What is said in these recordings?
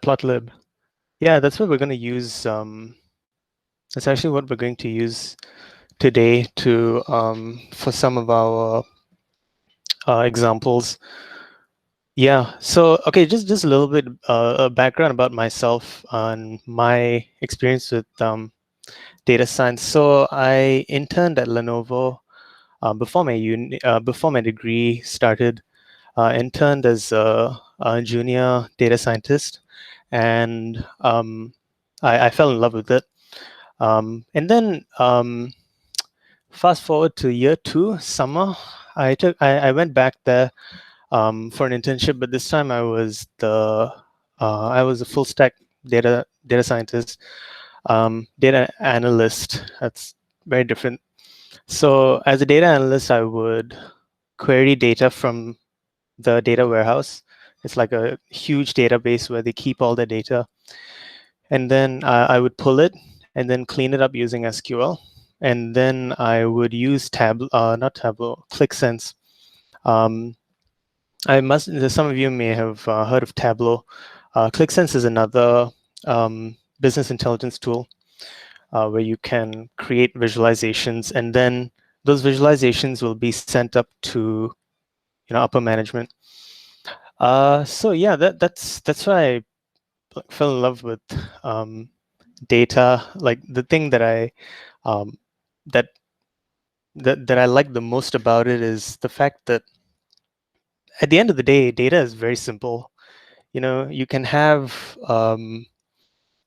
matplotlib. Yeah, that's what we're going to use. That's actually what we're going to use today to for some of our examples. Yeah. So okay, just a little bit background about myself and my experience with data science. So I interned at Lenovo before my degree started. Interned as a junior data scientist, and I fell in love with it. And then fast forward to year 2, summer, I went back there for an internship, but this time I was a full stack data scientist, data analyst. That's very different. So as a data analyst, I would query data from the data warehouse. It's like a huge database where they keep all the data. And then I would pull it and then clean it up using SQL. And then I would use ClickSense. Some of you may have heard of Tableau. ClickSense is another business intelligence tool where you can create visualizations, and then those visualizations will be sent up to upper management. So yeah, that's why I fell in love with data. Like the thing that I that I like the most about it is the fact that at the end of the day, data is very simple. You can have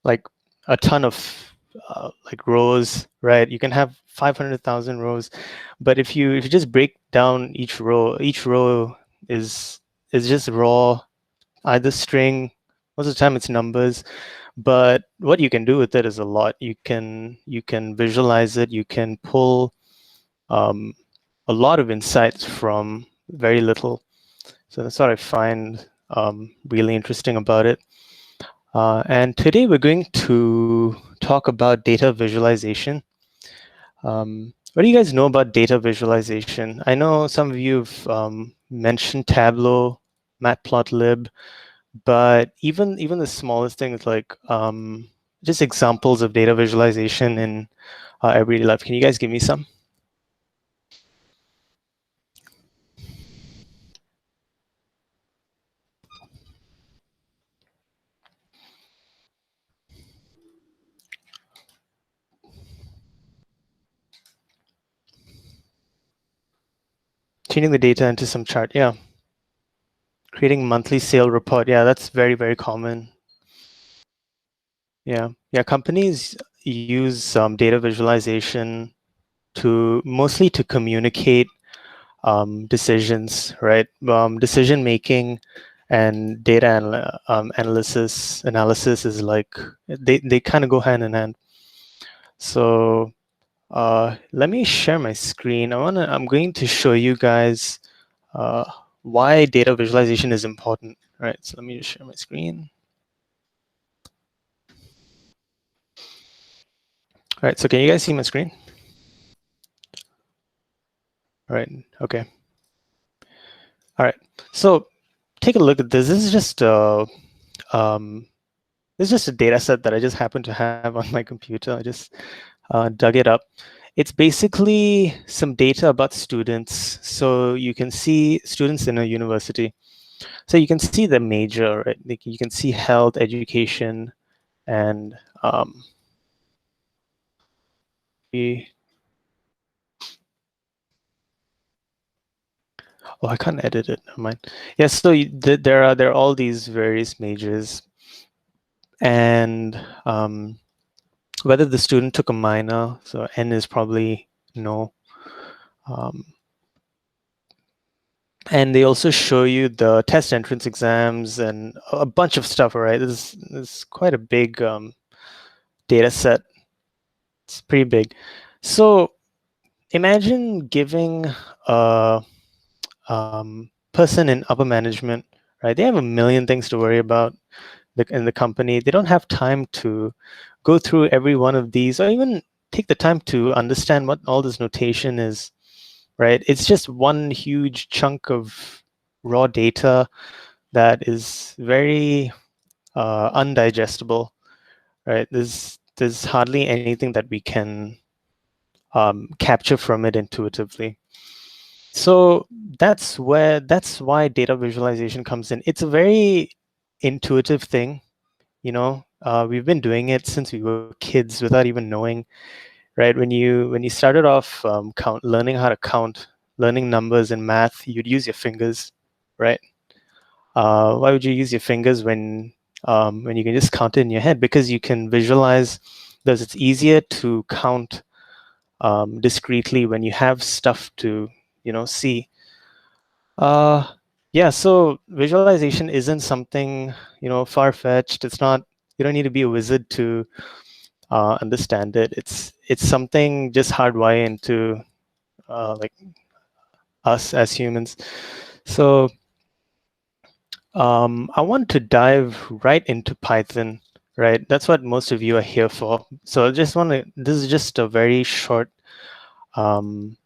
like a ton of like rows, right? You can have 500,000 rows, but if you just break down each row is just raw, either string. Most of the time it's numbers, but what you can do with it is a lot. You can visualize it. You can pull a lot of insights from very little. So that's what I find really interesting about it. And today we're going to talk about data visualization. What do you guys know about data visualization? I know some of you have mentioned Tableau, Matplotlib, but even the smallest things like just examples of data visualization in everyday life. Can you guys give me some? Tuning the data into some chart, yeah. Creating monthly sale report, yeah, that's very, very common. Yeah, companies use data visualization mostly to communicate decisions, right? Decision making and data analysis is like they kind of go hand in hand. So let me share my screen. I'm going to show you guys why data visualization is important. Right. So let me just share my screen. All right. So can you guys see my screen? All right. Okay. All right. So take a look at this. This is just a data set that I just happen to have on my computer. I just dug it up. It's basically some data about students. So you can see students in a university. So you can see the major, right? You can see health, education, and oh, I can't edit it. Never mind. Yes, so there are all these various majors, and whether the student took a minor, so N is probably no. And they also show you the test entrance exams and a bunch of stuff, right? This is quite a big data set. It's pretty big. So imagine giving a person in upper management, right? They have a million things to worry about in the company. They don't have time to go through every one of these or even take the time to understand what all this notation is, right? It's just one huge chunk of raw data that is very undigestible, right? There's hardly anything that we can capture from it intuitively. So that's why data visualization comes in. It's a very intuitive thing, you know. We've been doing it since we were kids without even knowing, right? When you started off learning how to count, learning numbers in math, you'd use your fingers, right? Why would you use your fingers when you can just count it in your head? Because you can visualize. Because it's easier to count discretely when you have stuff to see. Uh, yeah. So visualization isn't something far-fetched. It's not. You don't need to be a wizard to understand it. It's something just hardwired into like us as humans. So I want to dive right into Python, right? That's what most of you are here for. So I just want to, this is just a very short um,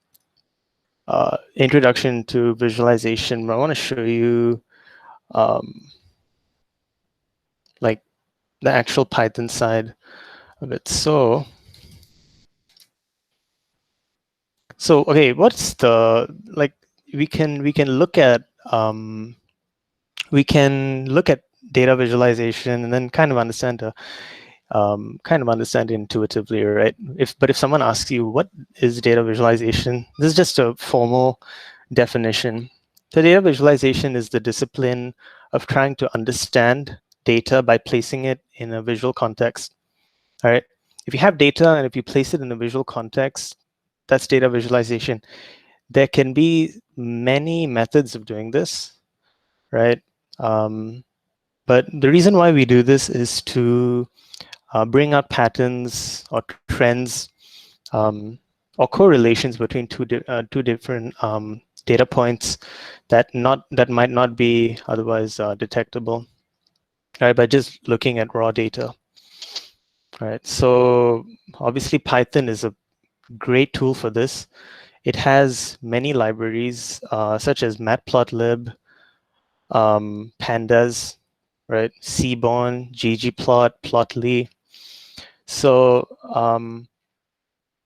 introduction to visualization. I want to show you um, like the actual Python side of it. So okay, what's the, like, we can look at we can look at data visualization and then kind of understand it intuitively, right? But if someone asks you what is data visualization, this is just a formal definition. So data visualization is the discipline of trying to understand data by placing it in a visual context. All right. If you have data and if you place it in a visual context, that's data visualization. There can be many methods of doing this, right? But the reason why we do this is to bring out patterns or trends or correlations between two different data points that might not be otherwise detectable, right? By just looking at raw data, right? So obviously Python is a great tool for this. It has many libraries such as matplotlib, pandas, right? Seaborn, ggplot, plotly. So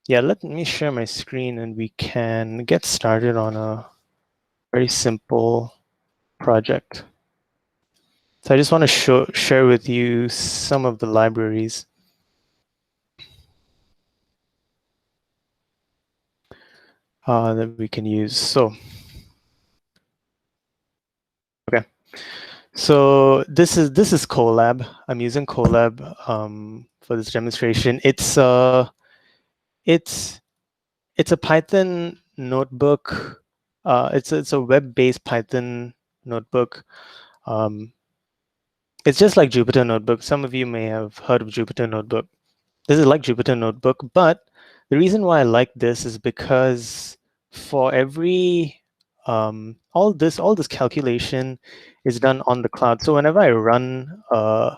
yeah, let me share my screen and we can get started on a very simple project. So I just want to share with you some of the libraries that we can use. So, okay. So this is Colab. I'm using Colab for this demonstration. It's it's a Python notebook. It's a web-based Python notebook. Um, it's just like Jupyter Notebook. Some of you may have heard of Jupyter Notebook. This is like Jupyter Notebook, but the reason why I like this is because for every all this calculation is done on the cloud. So whenever I run uh,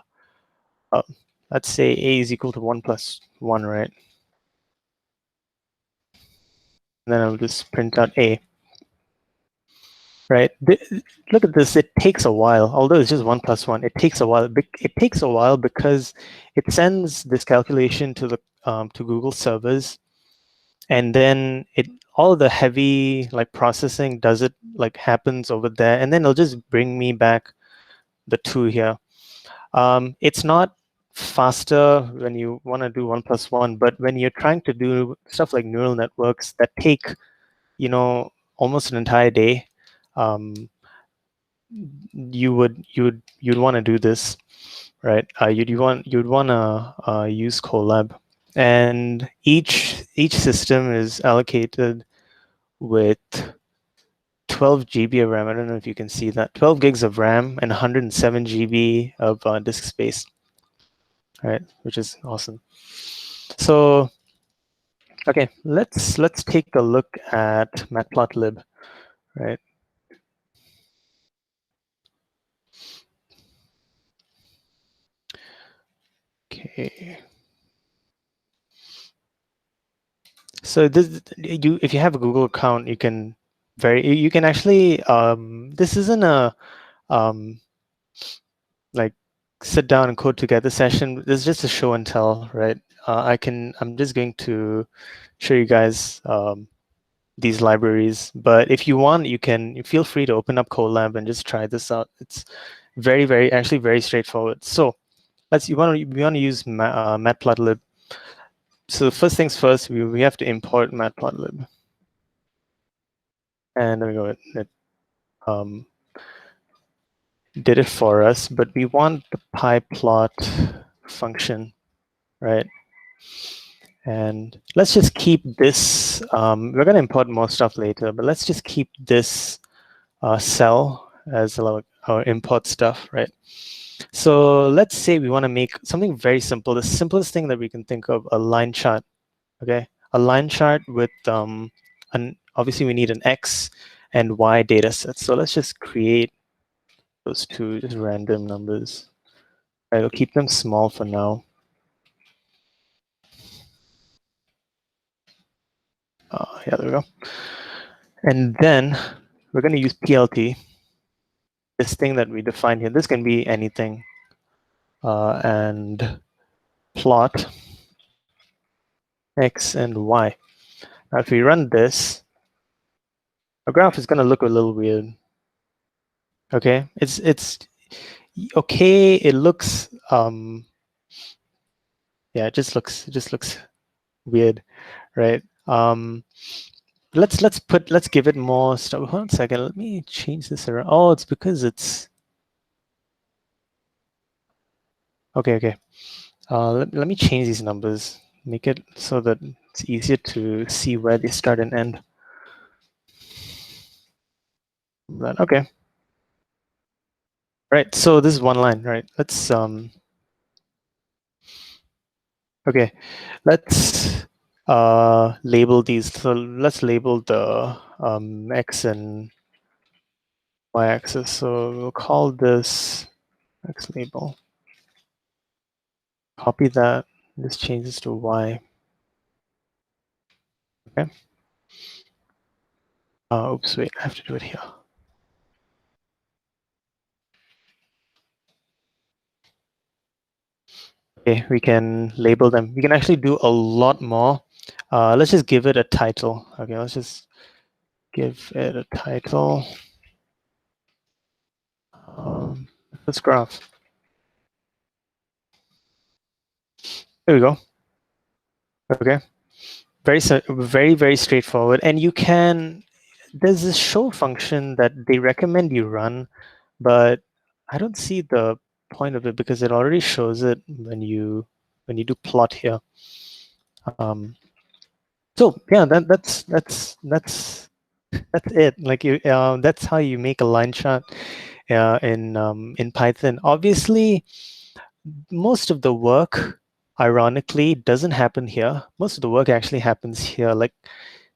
let's say a is equal to 1 plus 1, right? And then I'll just print out a, right? Look at this. It takes a while. Although it's just 1 plus 1, it takes a while. It takes a while because it sends this calculation to the to Google servers, and then all the heavy like processing happens over there, and then it'll just bring me back the 2 here. It's not faster when you want to do 1 plus 1, but when you're trying to do stuff like neural networks that take almost an entire day, um, you'd want to do this, right? You'd want to use Colab, and each system is allocated with 12 GB of RAM. I don't know if you can see that. 12 gigs of RAM and 107 GB of disk space, right? Which is awesome. So, okay, let's take a look at matplotlib, right? Okay. So if you have a Google account, you can actually this isn't a um, like sit down and code together session. This is just a show and tell, right? I'm just going to show you guys these libraries, but if you want, you can feel free to open up Codelab and just try this out. It's actually very straightforward. So we want to use matplotlib. So first things first, we have to import matplotlib, and there we go. It did it for us, but we want the pyplot function, right? And let's just keep this. We're going to import more stuff later, but let's just keep this cell as our import stuff, right? So let's say we want to make something very simple. The simplest thing that we can think of, a line chart, okay? A line chart with, obviously we need an X and Y data set. So let's just create those two just random numbers. Right, we'll keep them small for now. Yeah, there we go. And then we're going to use PLT, this thing that we defined here. This can be anything. And plot X and Y. Now, if we run this, our graph is going to look a little weird. Okay, it's okay. It looks yeah, it just looks weird, right? Let's give it more stuff. Hold on a second. Let me change this around. Oh, it's because it's okay. Let me change these numbers. Make it so that it's easier to see where they start and end. Okay. Right. So this is one line, right? Let's okay. Let's label these. So let's label the X and Y axis. So we'll call this X label. Copy that. This changes to Y. Okay. Oops, wait, I have to do it here. Okay, we can label them. We can actually do a lot more. Let's just give it a title. Okay, let's just give it a title. This graph. There we go. Okay, very straightforward. And you can. There's this show function that they recommend you run, but I don't see the point of it because it already shows it when you do plot here. So yeah, that's it. Like that's how you make a line chart in Python. Obviously, most of the work, ironically, doesn't happen here. Most of the work actually happens here, like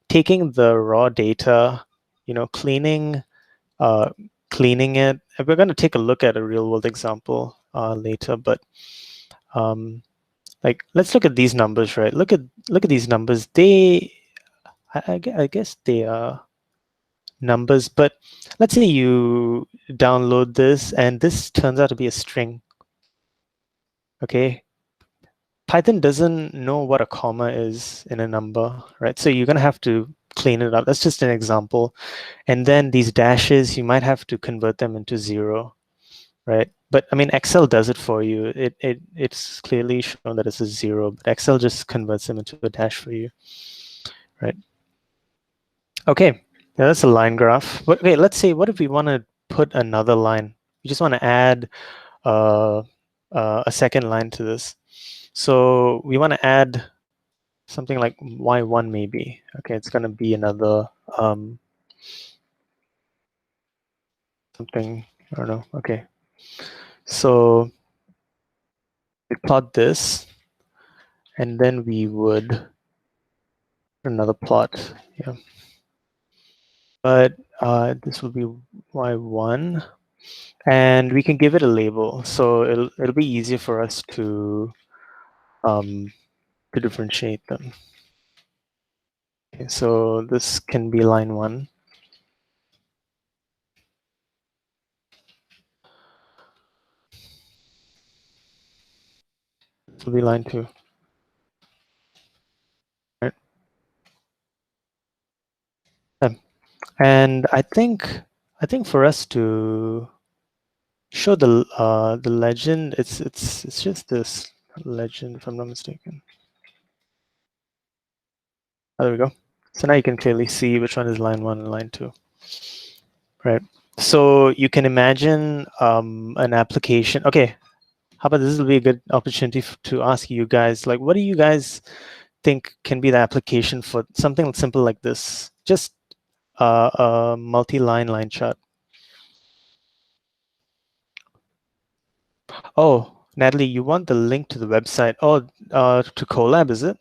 taking the raw data, cleaning it. And we're going to take a look at a real world example later, but like let's look at these numbers, right? Look at these numbers. I guess they are numbers, but let's say you download this and this turns out to be a string. Okay, Python doesn't know what a comma is in a number, right? So you're going to have to clean it up. That's just an example. And then these dashes, you might have to convert them into 0, right? But I mean, Excel does it for you. It's clearly shown that it's a 0, but Excel just converts them into a dash for you, right? Okay, yeah, that's a line graph. But okay, let's say, what if we want to put another line? We just want to add a second line to this. So we want to add something like Y1 maybe. Okay, it's going to be another something, I don't know. Okay, so we plot this, and then we would another plot. Yeah, but this will be Y1, and we can give it a label, so it'll be easier for us to differentiate them. Okay, so this can be line 1. will be line 2. Right. And I think for us to show the legend, it's just this legend, if I'm not mistaken. Oh, there we go. So now you can clearly see which one is line 1 and line 2. Right. So you can imagine an application. Okay, how about this will be a good opportunity to ask you guys, like, what do you guys think can be the application for something simple like this? Just a multi-line line chart. Oh, Natalie, you want the link to the website? Oh, to Colab, is it?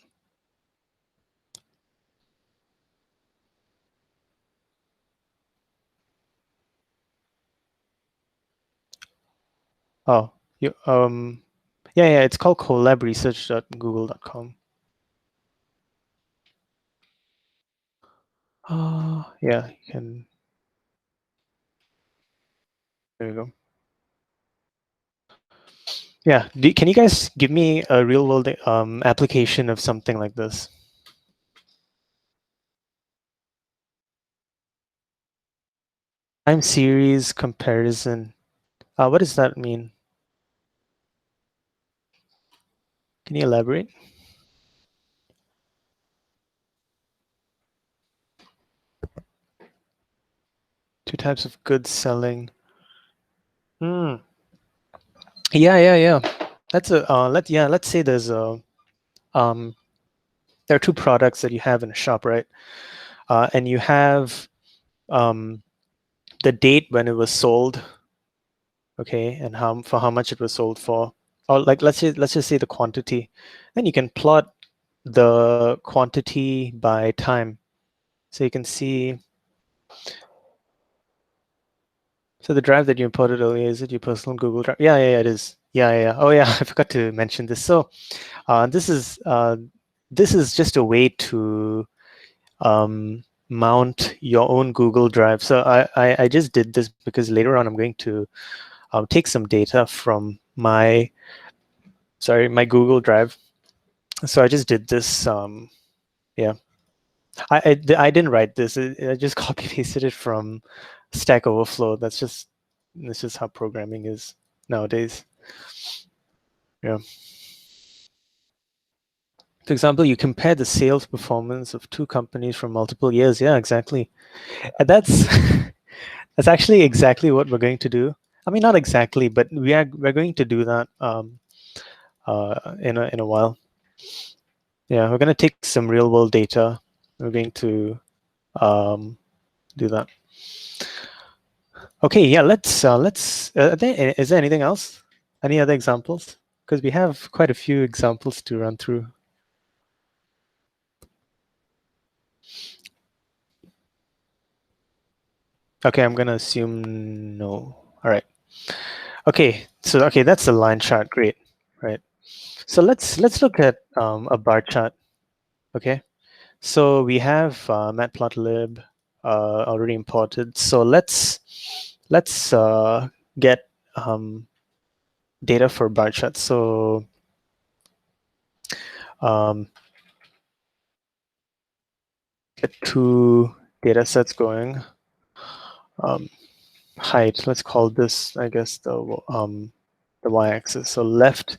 Oh, you yeah, it's called collapresearch.google.com. Yeah, you can. There you go. Yeah, can you guys give me a real world application of something like this? Time series comparison. What does that mean? Can you elaborate? Two types of goods selling. Hmm. Yeah. That's a let's say there's a there are two products that you have in a shop, right? And you have um the date when it was sold, okay, and how much it was sold for. Or like let's just say the quantity. Then you can plot the quantity by time. So you can see. So the drive that you imported earlier, is it your personal Google Drive? Yeah, it is. Yeah. Oh yeah, I forgot to mention this. So this is just a way to mount your own Google Drive. So I just did this because later on I'm going to take some data from my Google Drive. So I just did this. Yeah, I didn't write this. I just copy pasted it from Stack Overflow. That's just how programming is nowadays. Yeah. For example, you compare the sales performance of two companies from multiple years. Yeah, exactly. And that's that's actually exactly what we're going to do. I mean, not exactly, but we're going to do that in a while. Yeah, we're going to take some real world data. We're going to do that. Okay, yeah. Let's. Is there anything else? Any other examples? Because we have quite a few examples to run through. Okay, I'm gonna assume no. All right. Okay, so that's the line chart. Great, right? So let's look at a bar chart. Okay, so we have matplotlib already imported. So let's get data for bar charts. So get two data sets going. Height. Let's call this, I guess, the y-axis. So left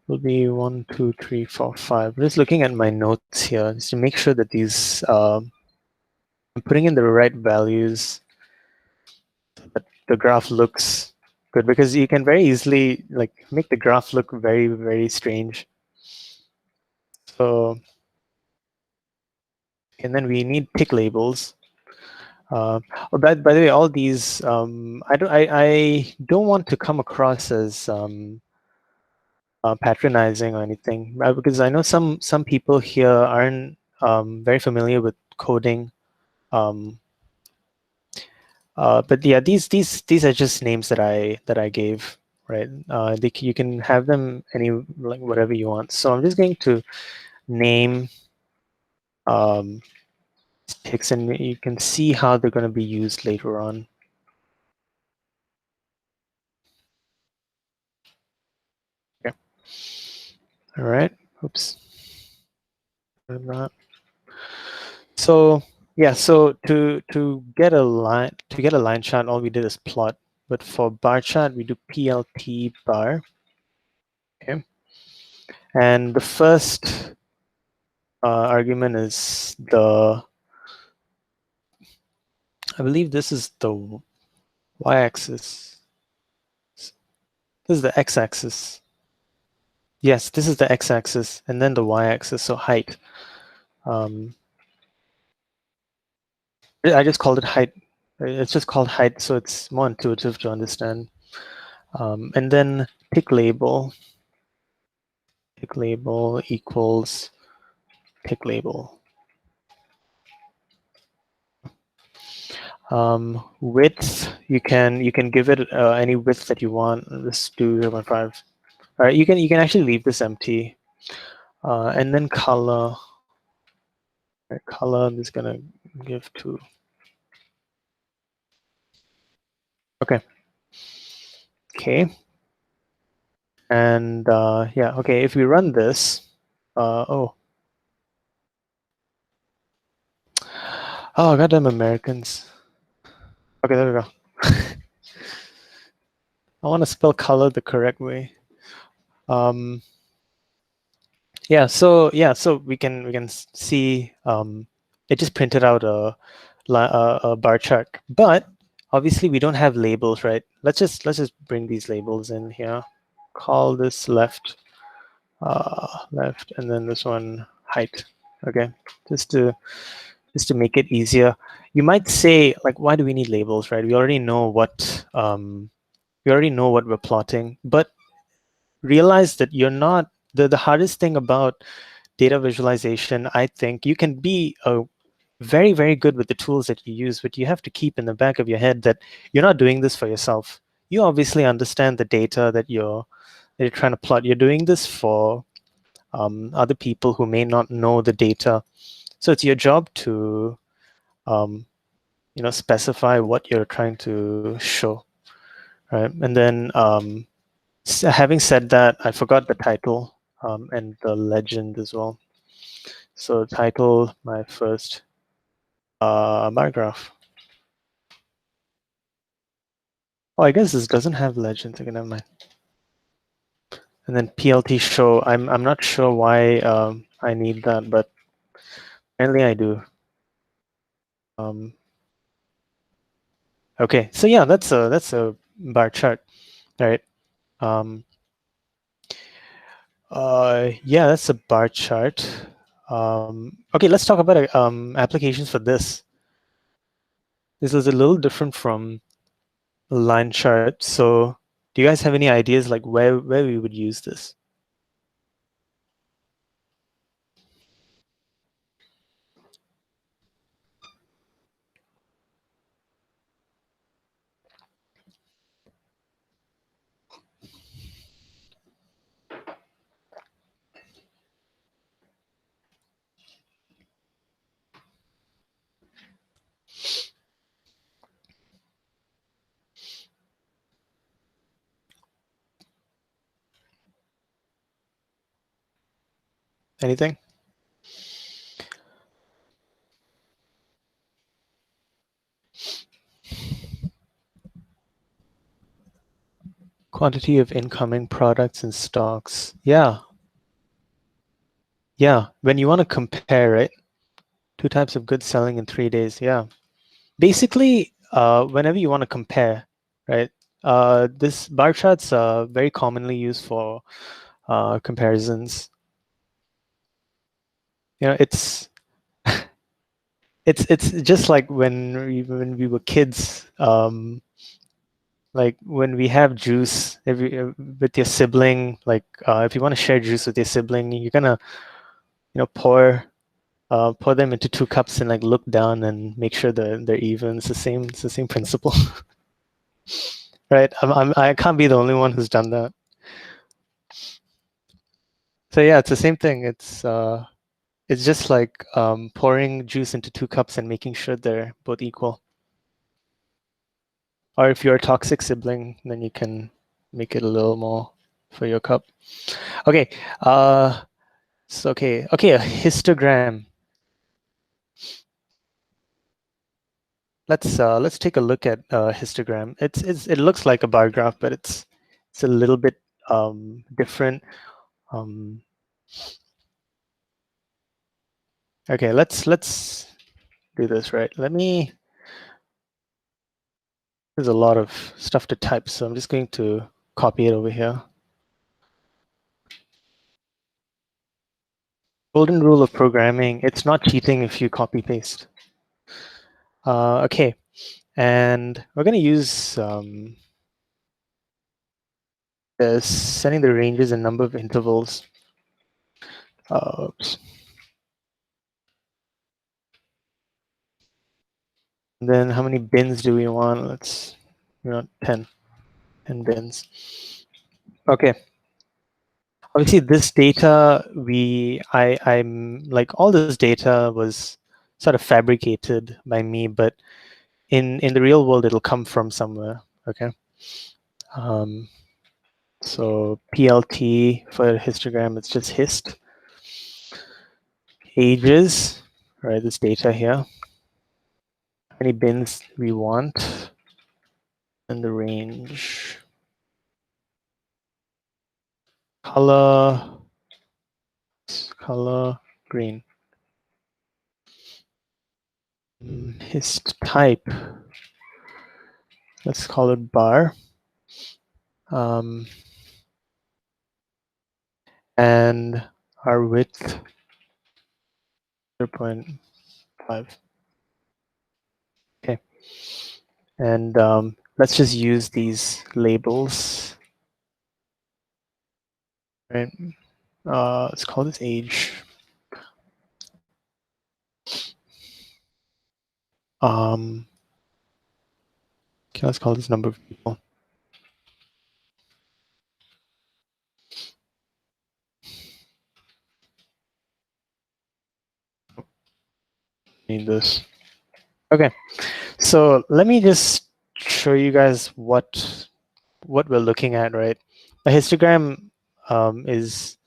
will be 1, 2, 3, 4, 5. I'm just looking at my notes here just to make sure that these I'm putting in the right values so that the graph looks good, because you can very easily like make the graph look very, very strange. So, and then we need tick labels. By the way, all these I don't want to come across as patronizing or anything, because I know some people here aren't very familiar with coding. But yeah, these are just names that I gave, right? You can have them any like whatever you want. So I'm just going to name um, ticks, and you can see how they're going to be used later on. Okay. All right. Oops. Not. So yeah, so to get a line chart, all we did is plot. But for bar chart, we do plt bar. Okay. And the first argument is I believe this is the y-axis. This is the x-axis. Yes, this is the x-axis, and then the y-axis, so height. I just called it height. It's just called height, so it's more intuitive to understand. And then tick label equals tick label. Width, you can give it any width that you want. Let's do 0.5. All right, you can actually leave this empty. And then color. Right, color, I'm just gonna give 2. Okay. Okay. And yeah, okay, if we run this, oh, goddamn Americans. Okay, there we go. I want to spell color the correct way. Yeah, so we can see it just printed out a bar chart, but obviously we don't have labels, right? Let's just bring these labels in here. Call this left, and then this one height. Okay, just to make it easier. You might say, like, why do we need labels, right? We already know what we're plotting, but realize that you're not the hardest thing about data visualization. I think you can be very, very good with the tools that you use, but you have to keep in the back of your head that you're not doing this for yourself. You obviously understand the data that you're trying to plot. You're doing this for other people who may not know the data. So it's your job to specify what you're trying to show, right? And then having said that, I forgot the title and the legend as well. So title, my first bar graph. Oh, I guess this doesn't have legends. Okay, never mind. And then pltshow. I'm not sure why I need that, but apparently I do. Okay, so yeah, that's a bar chart, right? Yeah, that's a bar chart. Okay, let's talk about applications for this. This is a little different from a line chart. So do you guys have any ideas like where we would use this? Anything? Quantity of incoming products and stocks. Yeah. Yeah. When you want to compare, right? 2 types of goods selling in 3 days. Yeah. Basically, whenever you want to compare, right? This bar charts are very commonly used for comparisons. It's it's just like when we were kids. Like when we have juice with your sibling, like if you want to share juice with your sibling, you're gonna pour them into 2 cups and like look down and make sure they're even. It's the same principle. Right? I can't be the only one who's done that. So yeah, it's the same thing. It's just like pouring juice into 2 cups and making sure they're both equal. Or if you're a toxic sibling, then you can make it a little more for your cup. Okay. So okay, a histogram. Let's take a look at histogram. It looks like a bar graph, but it's a little bit different. Okay, let's do this, right. There's a lot of stuff to type, so I'm just going to copy it over here. Golden rule of programming: it's not cheating if you copy paste. Okay, and we're going to use setting the ranges and number of intervals. Oops. And then how many bins do we want? Let's, 10 bins. Okay. Obviously, this data I'm like, all this data was sort of fabricated by me, but in the real world, it'll come from somewhere. Okay. So PLT for histogram, it's just hist. Ages, right? This data here. How many bins we want, and the range. Color green. Hist type, let's call it bar. And our width 0.5. Okay. And let's just use these labels. Right. Let's call this age. Okay, let's call this number of people. Need this. Okay, so let me just show you guys what we're looking at, right? A histogram is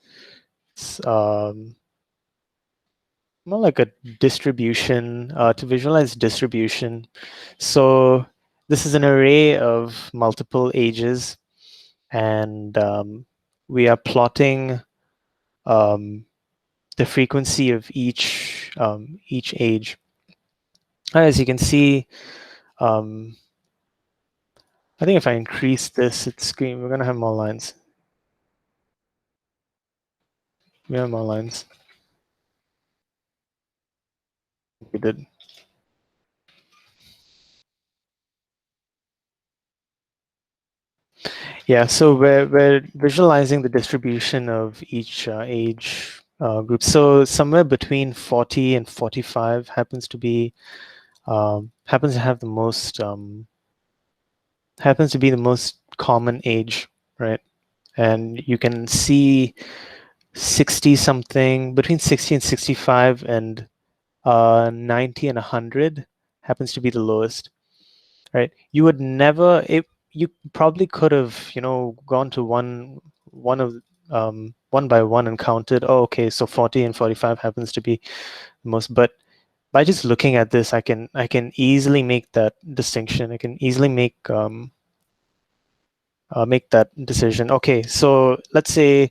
more like a distribution, to visualize distribution. So this is an array of multiple ages, and we are plotting the frequency of each age. As you can see, I think if I increase this, we're gonna have more lines. We have more lines. We did. Yeah, so we're visualizing the distribution of each age group. So somewhere between 40 and 45 happens to have the most happens to be the most common age, right? And you can see 60 something, between 60 and 65, and 90 and 100 happens to be the lowest, right? You would never, you probably could have, gone to one by one and counted, oh, okay, so 40 and 45 happens to be the most. But by just looking at this, I can easily make that distinction. I can easily make that decision. Okay, so let's say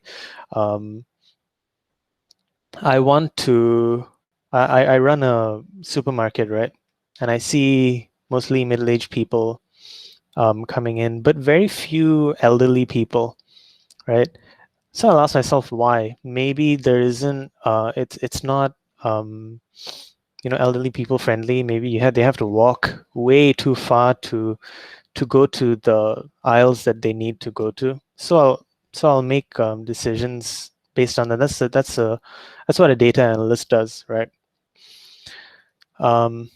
I want to, I run a supermarket, right? And I see mostly middle-aged people coming in, but very few elderly people, right? So I'll ask myself why. Maybe there isn't, it's not, elderly people friendly. Maybe they have to walk way too far to go to the aisles that they need to go to. So I'll make decisions based on that. That's what a data analyst does, right? Will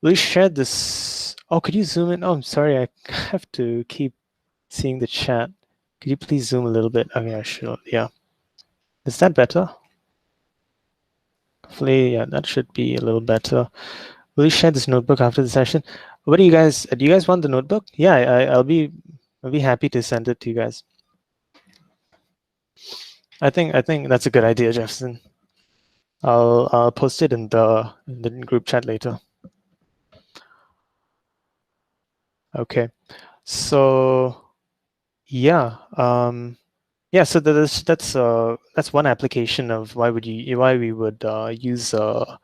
you share this? Oh, could you zoom in? Oh, I'm sorry, I have to keep seeing the chat. Could you please zoom a little bit? Okay, I should. Yeah, is that better? Hopefully, yeah, that should be a little better. Will you share this notebook after the session? What do you guys want the notebook? Yeah, I'll be happy to send it to you guys. I think that's a good idea, Jefferson. I'll post it in the group chat later. Okay. So yeah, yeah. So that's one application of why we would use a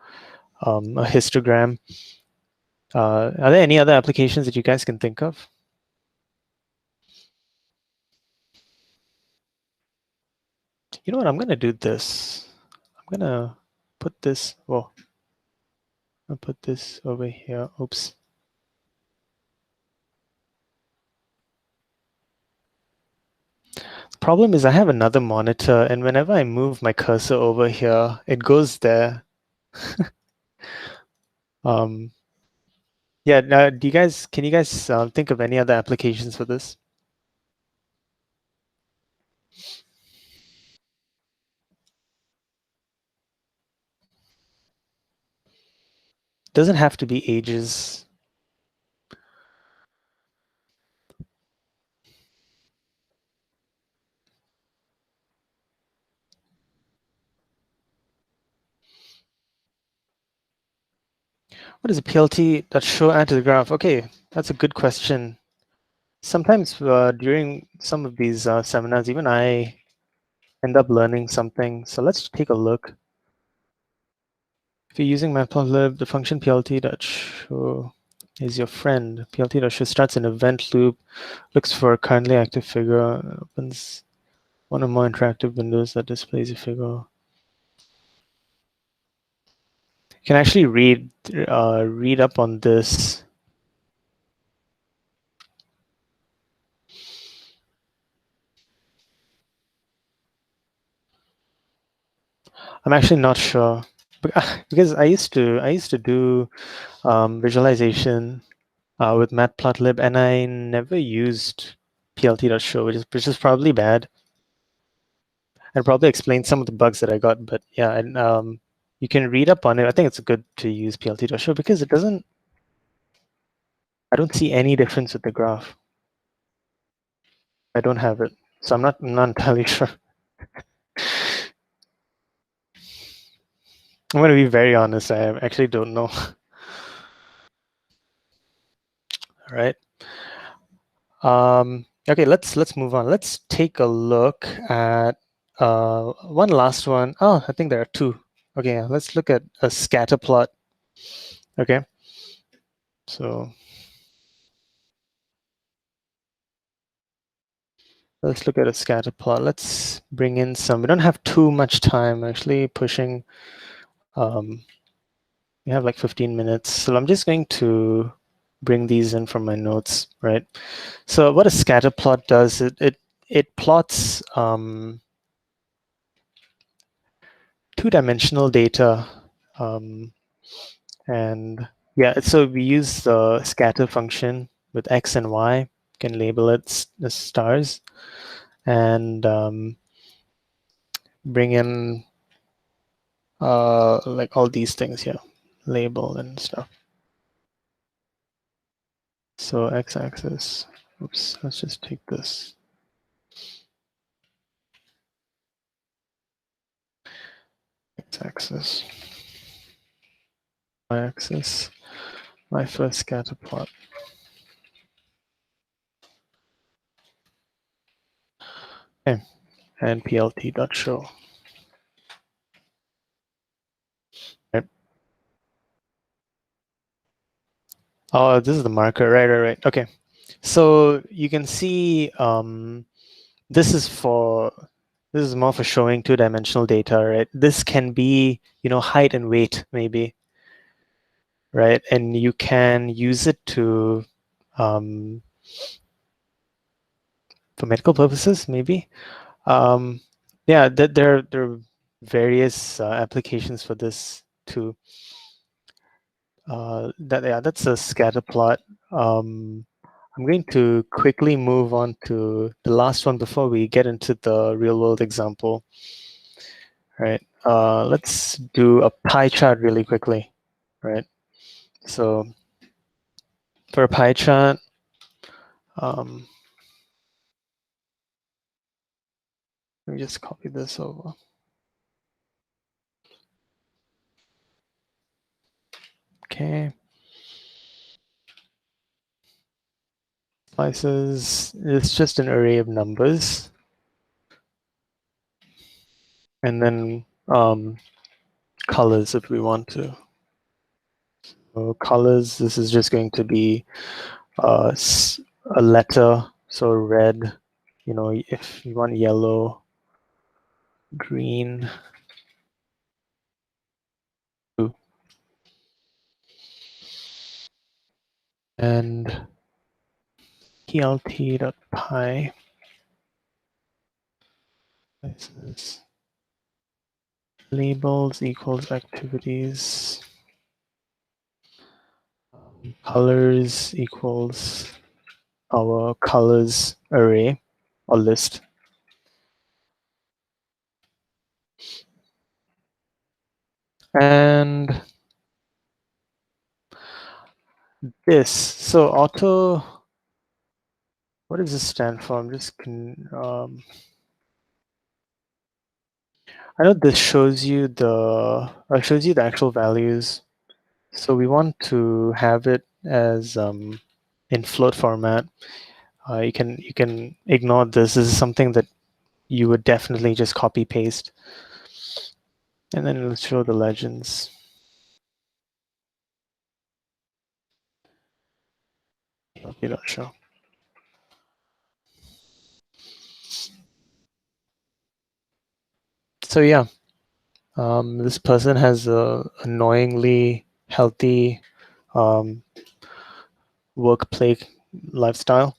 histogram. Are there any other applications that you guys can think of? You know what? I'm gonna do this. I'm gonna put this. Well, I'll put this over here. Oops. The problem is I have another monitor, and whenever I move my cursor over here, it goes there. Um, yeah. Now, can you guys think of any other applications for this? Doesn't have to be ages. What is a PLT that show add to the graph? Okay, that's a good question. Sometimes during some of these seminars, even I end up learning something. So let's take a look. If you're using Matplotlib, the function plt.show is your friend. Plt.show starts an event loop, looks for a currently active figure, opens one or more interactive windows that displays a figure. You can actually read up on this. I'm actually not sure because I used to do visualization with Matplotlib, and I never used plt.show, which is probably bad. And probably explain some of the bugs that I got. But yeah, and you can read up on it. I think it's good to use plt.show because it doesn't. I don't see any difference with the graph. I don't have it, so I'm not entirely sure. I'm going to be very honest. I actually don't know. All right. Okay, let's move on. Let's take a look at one last one. Oh, I think there are two. Okay, yeah, let's look at a scatter plot. Okay, so let's look at a scatter plot. Let's bring in some. We don't have too much time. Actually, pushing. We have like 15 minutes, so I'm just going to bring these in from my notes, right? So what a scatter plot does, it plots two-dimensional data, and yeah, so we use the scatter function with x and y. You can label it as stars, and bring in like all these things here, label and stuff. So x-axis. Oops, let's just take this. X-axis. Y-axis. My first scatter plot. Okay, and plt.show. Right. Oh, this is the marker. Right. Okay. So you can see this is more for showing two-dimensional data, right? This can be, height and weight, maybe, right? And you can use it to for medical purposes, maybe. Yeah, there are various applications for this too. That's a scatter plot. I'm going to quickly move on to the last one before we get into the real world example. Right. Let's do a pie chart really quickly. Right. So for a pie chart, um, Let me just copy this over. Okay. Slices, it's just an array of numbers. And then colors if we want to. So colors, this is just going to be a letter, so red, if you want yellow, green, blue. And plt.py. This is labels equals activities. Colors equals our colors array or list. And this, so auto, what does this stand for? I'm just, I know this shows you the actual values. So we want to have it as in float format. You can ignore this. This is something that you would definitely just copy paste, and then it'll show the legends. Okay, don't show. So yeah, this person has a annoyingly healthy work play lifestyle.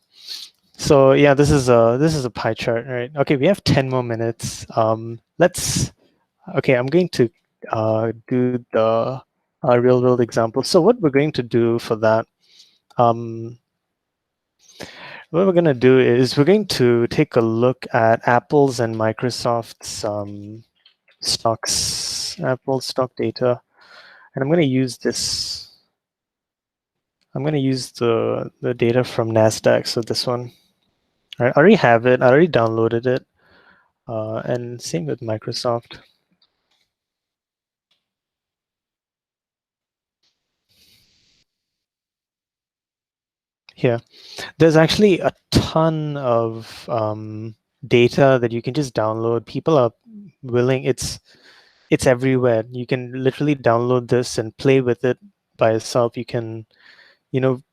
So yeah, this is a pie chart, right? Okay, we have 10 more minutes. Okay, I'm going to do the real world example. So what we're going to do for that, what we're going to do is we're going to take a look at Apple's and Microsoft's stocks, Apple stock data, and I'm going to use this. I'm going to use the data from NASDAQ. So this one, I already have it. I already downloaded it, and same with Microsoft. Here, there's actually a ton of data that you can just download. People are willing. It's everywhere. You can literally download this and play with it by yourself. You can,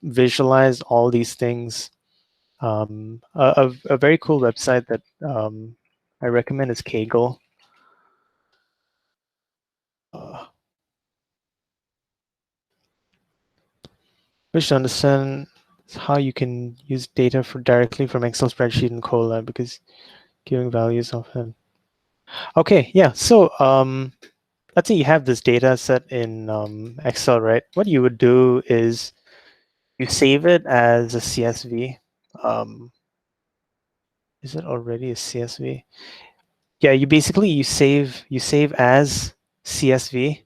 visualize all these things. A very cool website that I recommend is Kaggle. Which to understand how you can use data directly from Excel spreadsheet and Colab because giving values often. Okay, yeah. So let's say you have this data set in Excel, right? What you would do is you save it as a CSV. Um, is it already a CSV? Yeah, you save as CSV,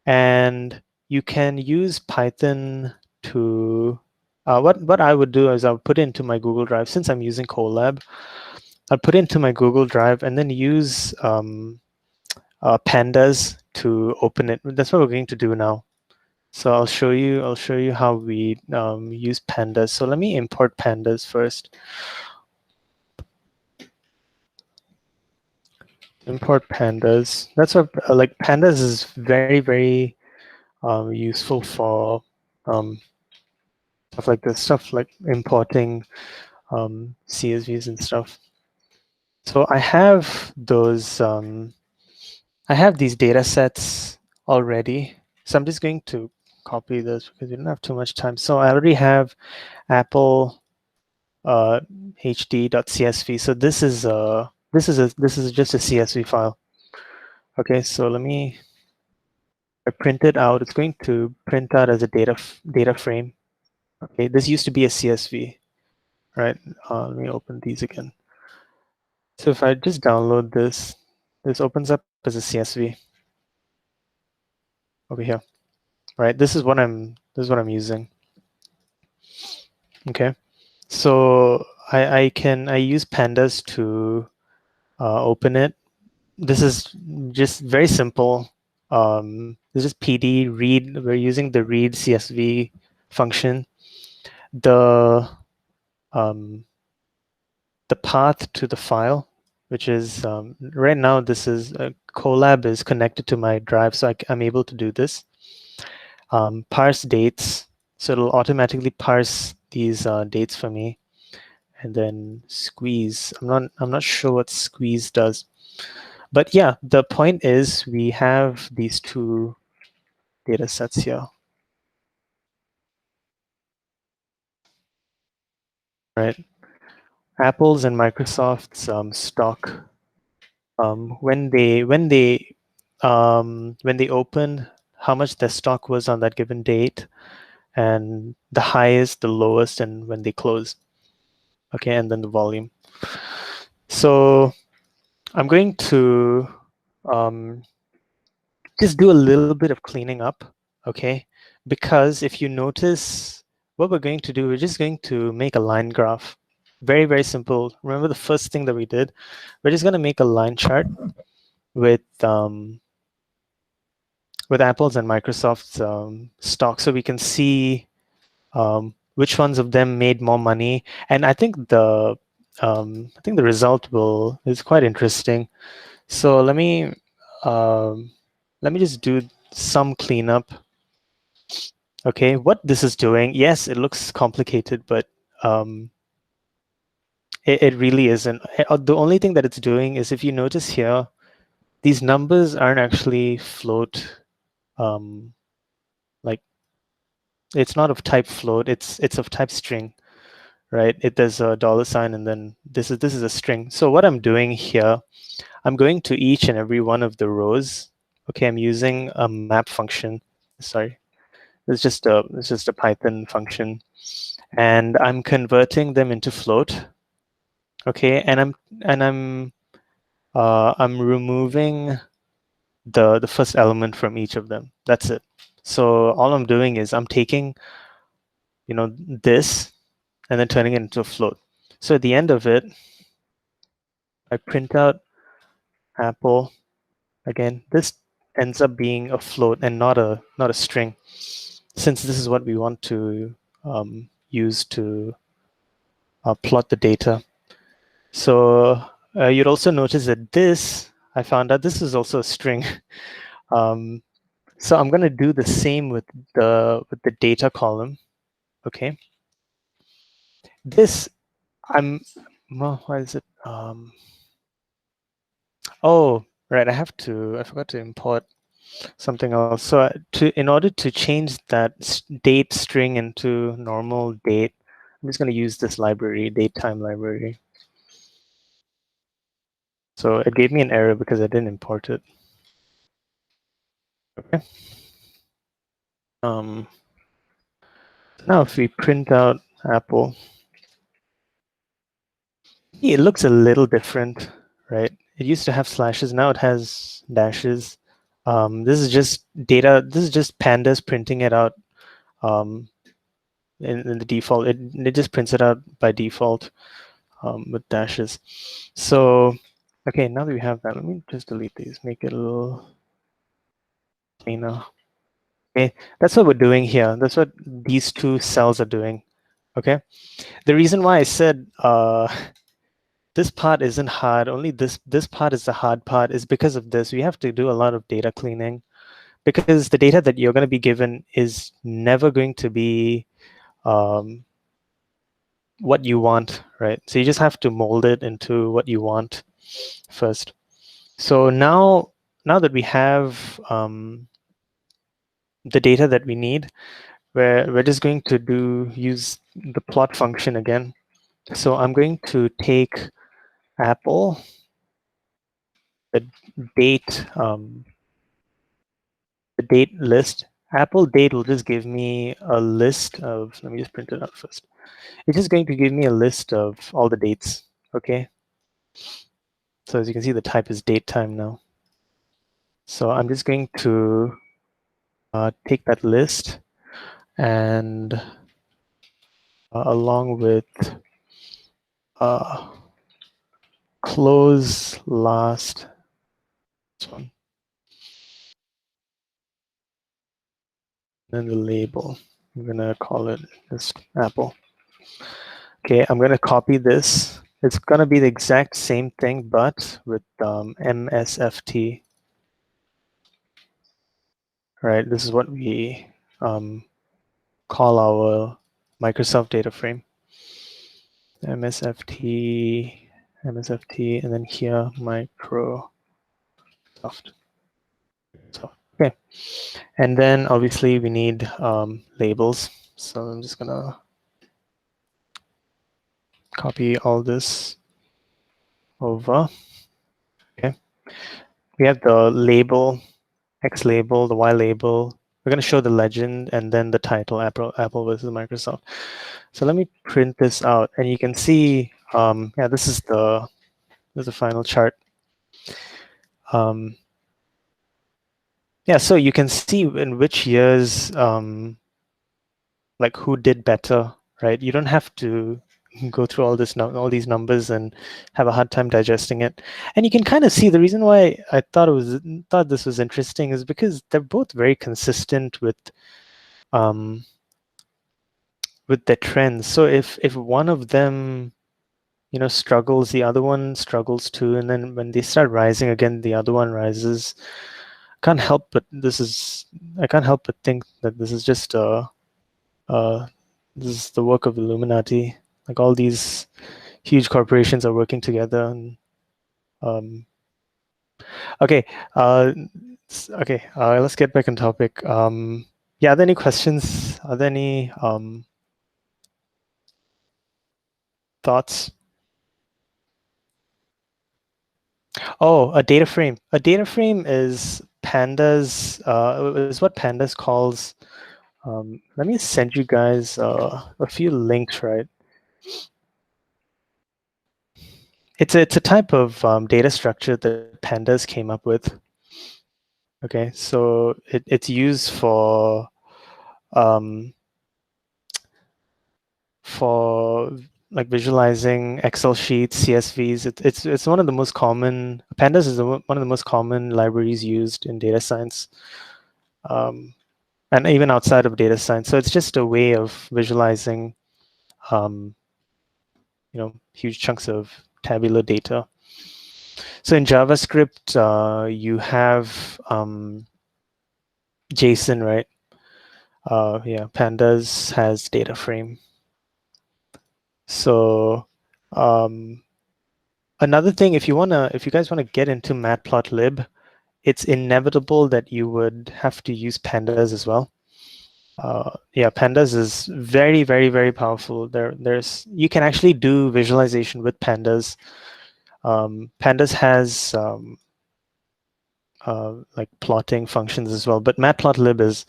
and you can use Python to. What I would do is I would put it into my Google Drive since I'm using Colab. I'll put it into my Google Drive and then use Pandas to open it. That's what we're going to do now. So I'll show you how we use Pandas. So let me import Pandas first. Import Pandas. That's what like Pandas is very useful for um, stuff like this, stuff like importing CSVs and stuff. So I have those. I have these data sets already. So I'm just going to copy this because we don't have too much time. So I already have Apple hd.csv. So this is just a CSV file. Okay, so let me print it out. It's going to print out as a data frame. Okay, this used to be a CSV, right? Let me open these again. So if I just download this, this opens up as a CSV over here, right? This is what I'm using. Okay, so I use Pandas to open it. This is just very simple. This is PD read. We're using the read CSV function. The um, the path to the file, which is right now this is Colab is connected to my drive, so I'm able to do this. Parse dates, so it'll automatically parse these dates for me, and then squeeze. I'm not sure what squeeze does, but yeah, the point is we have these two data sets here, right? Apple's and Microsoft's stock. When they opened, how much their stock was on that given date, and the highest, the lowest, and when they close. Okay, and then the volume. So I'm going to um, just do a little bit of cleaning up, okay? Because if you notice, what we're going to do, we're just going to make a line graph. Very, very simple. Remember the first thing that we did? We're just going to make a line chart with Apple's and Microsoft's stock, so we can see which ones of them made more money. And I think the result is quite interesting. So let me just do some cleanup. Okay, what this is doing, yes, it looks complicated, but um, it really isn't. The only thing that it's doing is, if you notice here, these numbers aren't actually float. Um, like it's not of type float. It's of type string, right? There's a dollar sign, and then this is a string. So what I'm doing here, I'm going to each and every one of the rows. Okay, I'm using a map function. Sorry, it's just a Python function, and I'm converting them into float. Okay, and I'm removing the first element from each of them. That's it. So all I'm doing is I'm taking, this and then turning it into a float. So at the end of it, I print out Apple. Again, this ends up being a float and not a string, since this is what we want to use to plot the data. So you'd also notice that I found out this is also a string. So I'm going to do the same with the data column. Okay. This well, why is it? Oh, right. I forgot to import something else. So in order to change that date string into normal date, I'm just going to use this library, datetime library. So it gave me an error because I didn't import it. Okay. Now if we print out Apple, it looks a little different, right? It used to have slashes, now it has dashes. This is just data. This is just Pandas printing it out in the default. It just prints it out by default with dashes. So, okay, now that we have that, let me just delete these, make it a little cleaner. Okay, that's what we're doing here. That's what these two cells are doing. Okay, the reason why I said this part isn't hard, only this part is the hard part, is because of this. We have to do a lot of data cleaning, because the data that you're going to be given is never going to be what you want, right? So you just have to mold it into what you want first. So now that we have the data that we need, we're just going to use the plot function again. So I'm going to take Apple, the date list. Apple date will just give me a list of, let me just print it out first. It's just going to give me a list of all the dates, okay? So as you can see, the type is date time now. So I'm just going to take that list and along with close last, this one, then the label. I'm gonna call it just Apple. Okay, I'm gonna copy this. It's gonna be the exact same thing, but with MSFT. Right, this is what we call our Microsoft data frame. MSFT, MSFT, and then here Microsoft. So, okay, and then obviously we need labels. So I'm just gonna copy all this over. Okay, we have the label, X label, the Y label. We're going to show the legend and then the title, Apple versus Microsoft. So let me print this out, and you can see, yeah, this is the final chart. Yeah, so you can see in which years, like who did better, right? You don't have to go through all these numbers and have a hard time digesting it. And you can kind of see the reason why I thought this was interesting is because they're both very consistent with their trends. So if one of them, struggles, the other one struggles too, and then when they start rising again, the other one rises. I can't help but think that this is just uh this is the work of Illuminati. Like all these huge corporations are working together. And um, okay, let's get back on topic. Yeah, are there any questions? Are there any thoughts? Oh, a data frame. A data frame is Pandas. Is what Pandas calls. Let me send you guys a few links, right? It's a type of data structure that Pandas came up with. Okay, so it's used um, for like visualizing Excel sheets, CSVs. It's one of the most common. Pandas is one of the most common libraries used in data science, um, and even outside of data science. So it's just a way of visualizing, um, huge chunks of tabular data. So in JavaScript, you have JSON, right? Yeah, Pandas has data frame. So another thing, if you guys wanna get into matplotlib, it's inevitable that you would have to use Pandas as well. Yeah, Pandas is very, very, very powerful. You can actually do visualization with Pandas. Pandas has like plotting functions as well, but matplotlib is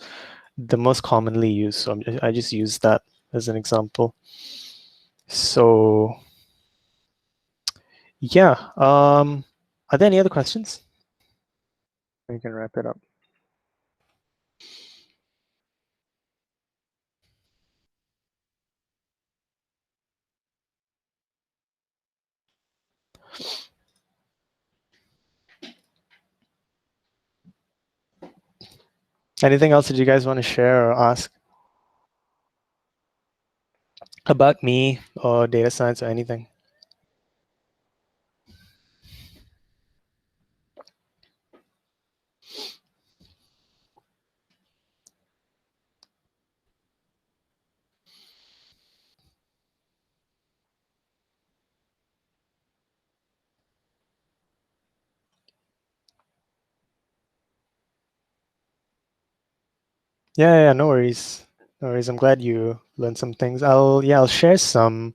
the most commonly used. So I just use that as an example. So yeah, are there any other questions? We can wrap it up. Anything else that you guys want to share or ask about me or data science or anything? Yeah, no worries. No worries. I'm glad you learned some things. I'll share um,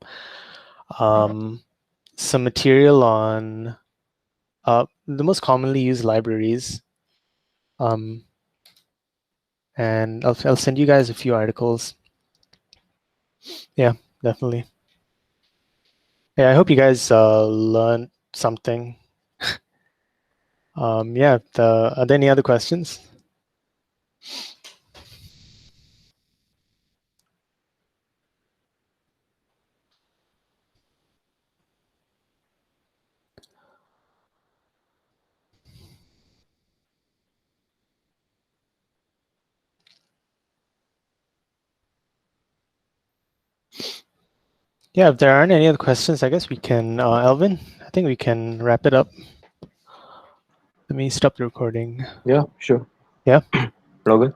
some material on the most commonly used libraries. And I'll send you guys a few articles. Yeah, definitely. Yeah, I hope you guys learned something. Yeah, are there any other questions? Yeah, if there aren't any other questions, I guess we can, Alvin, I think we can wrap it up. Let me stop the recording. Yeah, sure. Yeah. Logan?